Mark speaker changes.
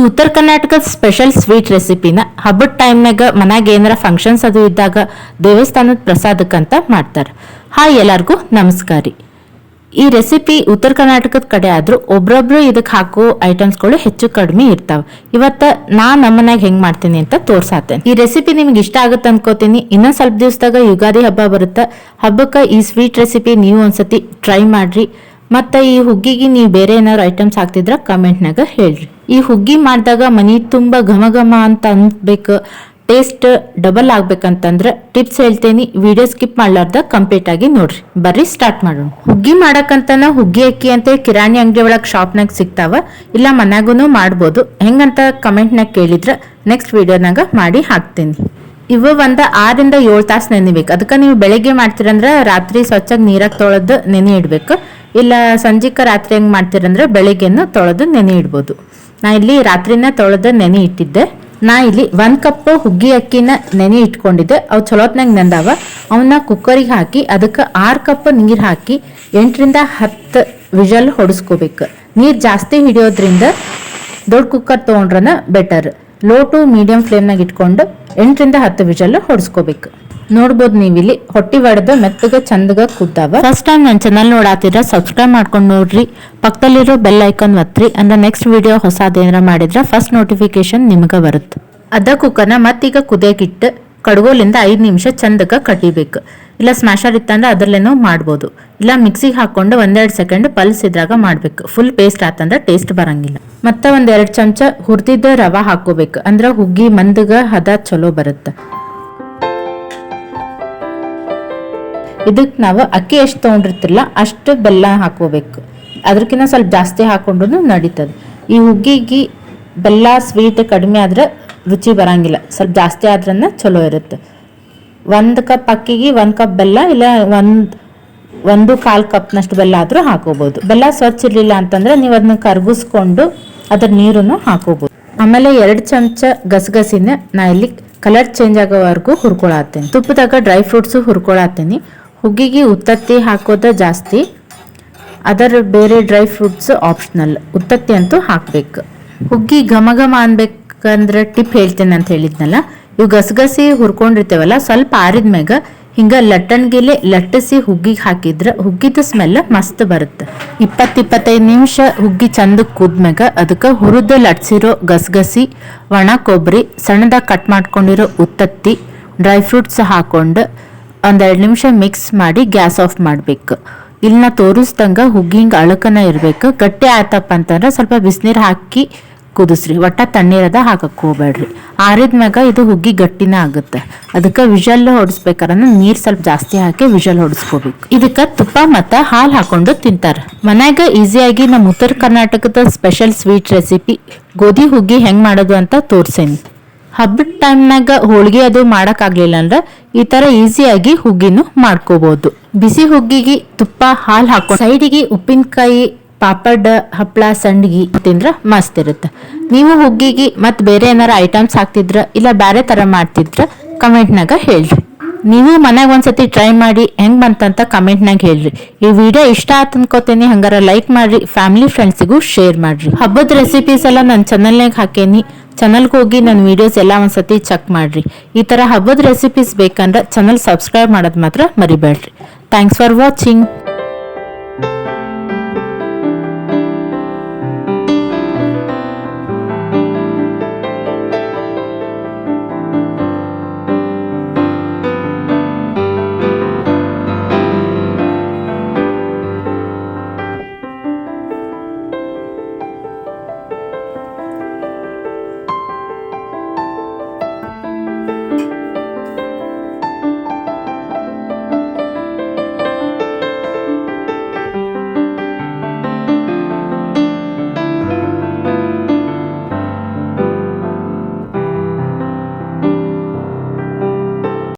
Speaker 1: ಉತ್ತರ ಕರ್ನಾಟಕದ special sweet ರೆಸಿಪಿನ ಹಬ್ಬದ ಟೈಮ್ನಾಗ ಮನ್ಯಾಗ ಏನಾರ ಫಂಕ್ಷನ್ಸ್ ಅದು ಇದ್ದಾಗ ದೇವಸ್ಥಾನದ ಪ್ರಸಾದಕ್ಕಂತ ಮಾಡ್ತಾರೆ. ಹಾಯ್, ಎಲ್ಲರಿಗೂ ನಮಸ್ಕಾರ ರೀ. ಈ ರೆಸಿಪಿ ಉತ್ತರ ಕರ್ನಾಟಕದ ಕಡೆ ಆದ್ರೂ ಒಬ್ರೊಬ್ರು ಇದಕ್ಕೆ ಹಾಕೋ ಐಟಮ್ಸ್ಗಳು ಹೆಚ್ಚು ಕಡಿಮೆ ಇರ್ತಾವ. ಇವತ್ತ ನಮ್ಮನ್ಯಾಗ ಹೆಂಗ್ ಮಾಡ್ತೀನಿ ಅಂತ ತೋರ್ಸಾತೇನೆ. ಈ ರೆಸಿಪಿ ನಿಮ್ಗೆ ಇಷ್ಟ ಆಗುತ್ತೆ ಅನ್ಕೋತೀನಿ. ಇನ್ನೊಂದ್ ಸ್ವಲ್ಪ ದಿವಸದಾಗ ಯುಗಾದಿ ಹಬ್ಬ ಬರುತ್ತೆ. ಹಬ್ಬಕ್ಕೆ ಈ ಸ್ವೀಟ್ ರೆಸಿಪಿ ನೀವು ಒಂದ್ಸತಿ ಟ್ರೈ ಮಾಡ್ರಿ. ಮತ್ತೆ ಈ ಹುಗ್ಗಿಗೆ ನೀವು ಬೇರೆ ಏನಾದ್ರು ಐಟಮ್ಸ್ ಹಾಕ್ತಿದ್ರ ಕಮೆಂಟ್ನಾಗ ಹೇಳ್ರಿ. ಈ ಹುಗ್ಗಿ ಮಾಡಿದಾಗ ಮನಿ ತುಂಬಾ ಘಮ ಘಮ ಅಂತ ಅನ್ಬೇಕು, ಟೇಸ್ಟ್ ಡಬಲ್ ಆಗ್ಬೇಕಂತಂದ್ರೆ ಟಿಪ್ಸ್ ಹೇಳ್ತೇನಿ. ವಿಡಿಯೋ ಸ್ಕಿಪ್ ಮಾಡ್ಲಾರ್ದ ಕಂಪ್ಲೀಟ್ ಆಗಿ ನೋಡ್ರಿ. ಬರ್ರಿ ಸ್ಟಾರ್ಟ್ ಮಾಡೋಣ. ಹುಗ್ಗಿ ಮಾಡಕ್ಕಂತನ ಹುಗ್ಗಿ ಅಕ್ಕಿ ಅಂತ ಕಿರಾಣಿ ಅಂಗಡಿ ಒಳಗ್ ಶಾಪ್ನಾಗ ಸಿಗ್ತಾವ, ಇಲ್ಲ ಮನ್ಯಾಗೂನು ಮಾಡ್ಬೋದು. ಹೆಂಗಂತ ಕಮೆಂಟ್ನಾಗ ಕೇಳಿದ್ರ ನೆಕ್ಸ್ಟ್ ವಿಡಿಯೋನಾಗ ಮಾಡಿ ಹಾಕ್ತೇನಿ. ಇವು 6 ರಿಂದ 7 ತಾಸು ನೆನಿಬೇಕು. ಅದಕ್ಕೆ ನೀವು ಬೆಳಿಗ್ಗೆ ಮಾಡ್ತೀರಂದ್ರೆ ರಾತ್ರಿ ಸ್ವಚ್ಛಾಗಿ ನೀರಾಗ ತೊಳೆದು ನೆನೆ ಇಡ್ಬೇಕು. ಇಲ್ಲ ಸಂಜಿಕ ರಾತ್ರಿ ಹೆಂಗ್ ಮಾಡ್ತೀರಂದ್ರೆ ಬೆಳಿಗ್ಗೆನು ತೊಳೆದು ನೆನೆ ಇಡ್ಬೋದು. ನಾ ಇಲ್ಲಿ ರಾತ್ರಿನ ತೊಳೆದು ನೆನೆ ಇಟ್ಟಿದ್ದೆ. ನಾ ಇಲ್ಲಿ 1 ಕಪ್ ಹುಗ್ಗಿ ಅಕ್ಕಿನ ನೆನೆ ಇಟ್ಕೊಂಡಿದ್ದೆ. ಅವು ಚಲೋತ್ನಾಗ ನೆಂದಾವ. ಅವನ್ನ ಕುಕ್ಕರಿಗೆ ಹಾಕಿ ಅದಕ್ಕೆ 6 ಕಪ್ ನೀರು ಹಾಕಿ 8 ರಿಂದ 10 ವಿಜಲ್ ಹೊಡಿಸ್ಕೋಬೇಕು. ನೀರು ಜಾಸ್ತಿ ಹಿಡಿಯೋದ್ರಿಂದ ದೊಡ್ಡ ಕುಕ್ಕರ್ ತೊಗೊಂಡ್ರನ ಬೆಟರ್. ಲೋ ಟು ಮೀಡಿಯಂ ಫ್ಲೇಮ್ನಾಗ ಇಟ್ಕೊಂಡು 8 ರಿಂದ 10 ವಿಜಲ್ ಹೊಡಿಸ್ಕೋಬೇಕು. ನೋಡ್ಬೋದು ನೀವಿಲ್ಲಿ ಹೊಟ್ಟಿ ಒಡೆದು ಮೆತ್ತಗ ಚಂದಗ ಕುದ್ದಾವ. ಫಸ್ಟ್ ಟೈಮ್ ನನ್ನ ಚಾನಲ್ ನೋಡಾತಿದ್ರ ಸಬ್ಸ್ಕ್ರೈಬ್ ಮಾಡ್ಕೊಂಡು ನೋಡ್ರಿ. ಪಕ್ಕದಲ್ಲಿರೋ ಬೆಲ್ ಐಕಾನ್ ಒತ್ರಿ, ಅಂದ್ರೆ ನೆಕ್ಸ್ಟ್ ವಿಡಿಯೋ ಹೊಸದೇನಾರ ಮಾಡಿದ್ರ ಫಸ್ಟ್ ನೋಟಿಫಿಕೇಶನ್ ನಿಮ್ಗೆ ಬರುತ್ತೆ. ಅದ ಕುಕ್ಕರ್ನ ಮತ್ತೀಗ ಕುದಿಯಕ್ಕಿಟ್ಟು ಕಡ್ಗೋಲಿಂದ 5 ನಿಮಿಷ ಚಂದಗ ಕಟ್ಟಿಬೇಕು. ಇಲ್ಲ ಸ್ಮ್ಯಾಶರ್ ಇತ್ತಂದ್ರೆ ಅದ್ರಲ್ಲೇನೋ ಮಾಡ್ಬೋದು. ಇಲ್ಲ ಮಿಕ್ಸಿಗೆ ಹಾಕೊಂಡು 1-2 ಸೆಕೆಂಡ್ ಪಲ್ಸ್ ಇದ್ರಾಗ ಮಾಡ್ಬೇಕು. ಫುಲ್ ಪೇಸ್ಟ್ ಆತಂದ್ರೆ ಟೇಸ್ಟ್ ಬರಂಗಿಲ್ಲ. ಮತ್ತೆ 1-2 ಚಮಚ ಹುರಿದಿದ್ದ ರವಾ ಹಾಕೋಬೇಕು, ಅಂದ್ರೆ ಹುಗ್ಗಿ ಮಂದಗ ಹದ ಚಲೋ ಬರುತ್ತೆ. ಇದಕ್ಕೆ ನಾವು ಅಕ್ಕಿ ಎಷ್ಟು ತೊಗೊಂಡಿರ್ತಿರಲ್ಲ ಅಷ್ಟು ಬೆಲ್ಲ ಹಾಕೋಬೇಕು. ಅದಕ್ಕಿಂತ ಸ್ವಲ್ಪ ಜಾಸ್ತಿ ಹಾಕೊಂಡ್ರು ನಡೀತದೆ. ಈ ಹುಗ್ಗಿಗೆ ಬೆಲ್ಲ ಸ್ವೀಟ್ ಕಡಿಮೆ ಆದ್ರೆ ರುಚಿ ಬರಂಗಿಲ್ಲ, ಸ್ವಲ್ಪ ಜಾಸ್ತಿ ಆದ್ರನ್ನ ಚಲೋ ಇರುತ್ತೆ. 1 ಕಪ್ ಅಕ್ಕಿಗೆ 1 ಕಪ್ ಬೆಲ್ಲ, ಇಲ್ಲ 1.25 ಕಪ್ನಷ್ಟು ಬೆಲ್ಲ ಆದ್ರೂ ಹಾಕೋಬಹುದು. ಬೆಲ್ಲ ಸ್ವಚ್ಛ ಇರ್ಲಿಲ್ಲ ಅಂತಂದ್ರೆ ನೀವು ಅದನ್ನ ಕರ್ಗಿಸ್ಕೊಂಡು ಅದ್ರ ನೀರನ್ನು ಹಾಕೋಬಹುದು. ಆಮೇಲೆ 2 ಚಮಚ ಗಸಗಸಿನ ನಾ ಇಲ್ಲಿ ಕಲರ್ ಚೇಂಜ್ ಆಗೋವರೆಗೂ ಹುರ್ಕೊಳತ್ತೇನೆ. ತುಪ್ಪದಾಗ ಡ್ರೈ ಫ್ರೂಟ್ಸ್ ಹುರ್ಕೊಳತ್ತೇನೆ. ಹುಗ್ಗಿಗೆ ಉತ್ತತ್ತಿ ಹಾಕೋದ ಜಾಸ್ತಿ, ಅದರ ಬೇರೆ ಡ್ರೈ ಫ್ರೂಟ್ಸ್ ಆಪ್ಷನಲ್. ಉತ್ತತ್ತಿ ಅಂತೂ ಹಾಕ್ಬೇಕು. ಹುಗ್ಗಿ ಘಮ ಘಮ ಅನ್ಬೇಕಂದ್ರೆ ಟಿಪ್ ಹೇಳ್ತೇನೆ ಅಂತ ಹೇಳಿದ್ನಲ್ಲ. ಇವು ಗಸಗಸಿ ಹುರ್ಕೊಂಡಿರ್ತೇವಲ್ಲ, ಸ್ವಲ್ಪ ಆರಿದ್ಮ್ಯಾಗ ಹಿಂಗ ಲಟ್ಟಣ್ಗಿಲೆ ಲಟ್ಟಿಸಿ ಹುಗ್ಗಿಗೆ ಹಾಕಿದ್ರ ಹುಗ್ಗಿದ ಸ್ಮೆಲ್ ಮಸ್ತ್ ಬರುತ್ತೆ. 20-25 ನಿಮಿಷ ಹುಗ್ಗಿ ಚಂದ ಕುದ್ಮ್ಯಾಗ ಅದಕ್ಕೆ ಹುರಿದು ಲಟ್ಸಿರೋ ಗಸಗಸಿ, ಒಣ ಕೊಬ್ಬರಿ, ಸಣ್ಣದಾಗಿ ಕಟ್ ಮಾಡ್ಕೊಂಡಿರೋ ಉತ್ತತ್ತಿ, ಡ್ರೈ ಫ್ರೂಟ್ಸ್ ಹಾಕೊಂಡು 1-2 ನಿಮಿಷ ಮಿಕ್ಸ್ ಮಾಡಿ ಗ್ಯಾಸ್ ಆಫ್ ಮಾಡ್ಬೇಕು. ಇಲ್ಲಿ ನಾ ತೋರಿಸ್ದಂಗ ಹುಗ್ಗಿ ಹಿಂಗೆ ಅಳಕನ ಇರ್ಬೇಕು. ಗಟ್ಟಿ ಆಯ್ತಪ್ಪ ಅಂತಂದ್ರೆ ಸ್ವಲ್ಪ ಬಿಸಿನೀರು ಹಾಕಿ ಕುದಿಸ್ರಿ. ಒಟ್ಟ ತಣ್ಣೀರದ ಹಾಕಕ್ ಹೋಗ್ಬೇಡ್ರಿ. ಆರಿದ್ಮ್ಯಾಗ ಇದು ಹುಗ್ಗಿ ಗಟ್ಟಿನ ಆಗುತ್ತೆ. ಅದಕ್ಕೆ ವಿಜಲ್ ಹೊಡಿಸ್ಬೇಕಾದ್ರೆ ನೀರ್ ಸ್ವಲ್ಪ ಜಾಸ್ತಿ ಹಾಕಿ ವಿಜಲ್ ಹೊಡಿಸ್ಕೋಬೇಕು. ಇದಕ್ಕೆ ತುಪ್ಪ ಮತ್ತು ಹಾಲು ಹಾಕೊಂಡು ತಿಂತಾರೆ. ಮನ್ಯಾಗ ಈಸಿಯಾಗಿ ನಮ್ಮ ಉತ್ತರ ಕರ್ನಾಟಕದ ಸ್ಪೆಷಲ್ ಸ್ವೀಟ್ ರೆಸಿಪಿ ಗೋಧಿ ಹುಗ್ಗಿ ಹೆಂಗ್ ಮಾಡೋದು ಅಂತ ತೋರ್ಸೇನಿ. ಹಬ್ಬದ ಟೈಮ್ನಾಗ ಹೋಳಿಗೆ ಅದು ಮಾಡಕ್ ಆಗ್ಲಿಲ್ಲ ಅಂದ್ರೆ ಈ ತರ ಈಸಿಯಾಗಿ ಹುಗ್ಗಿನೂ ಮಾಡ್ಕೋಬಹುದು. ಬಿಸಿ ಹುಗ್ಗಿಗೆ ತುಪ್ಪ ಹಾಲು ಹಾಕೋ ಸೈಡಿಗೆ ಉಪ್ಪಿನಕಾಯಿ, ಪಾಪಡ್, ಹಪ್ಪಳ, ಸಂಡಿಗೆ ತಿಂದ್ರ ಮಸ್ತ್ ಇರುತ್ತೆ. ನೀವು ಹುಗ್ಗಿಗೆ ಮತ್ ಬೇರೆ ಏನಾರ ಐಟಮ್ಸ್ ಹಾಕ್ತಿದ್ರ ಇಲ್ಲ ಬೇರೆ ತರ ಮಾಡ್ತಿದ್ರ ಕಮೆಂಟ್ನಾಗ ಹೇಳ್ರಿ. ನೀವು ಮನ್ಯಾಗ ಒಂದ್ಸತಿ ಟ್ರೈ ಮಾಡಿ ಹೆಂಗ್ ಬಂತಂತ ಕಮೆಂಟ್ನಾಗ ಹೇಳ್ರಿ. ಈ ವಿಡಿಯೋ ಇಷ್ಟ ಆತ್ ಅನ್ಕೋತೇನಿ, ಹಂಗಾರ ಲೈಕ್ ಮಾಡ್ರಿ, ಫ್ಯಾಮಿಲಿ ಫ್ರೆಂಡ್ಸಿಗೂ ಶೇರ್ ಮಾಡ್ರಿ. ಹಬ್ಬದ ರೆಸಿಪೀಸ್ ಎಲ್ಲ ನನ್ನ ಚಾನಲ್ನಾಗ ಹಾಕೇನಿ. ಚಾನಲ್ಗೆ ಹೋಗಿ ನನ್ನ ವಿಡಿಯೋಸ್ ಎಲ್ಲ ಒಂದ್ಸತಿ ಚೆಕ್ ಮಾಡ್ರಿ. ಈ ತರ ಹಬ್ಬದ ರೆಸಿಪೀಸ್ ಬೇಕಂದ್ರೆ ಚಾನಲ್ ಸಬ್ಸ್ಕ್ರೈಬ್ ಮಾಡೋದು ಮಾತ್ರ ಮರಿಬೇಡ್ರಿ. Thanks for watching.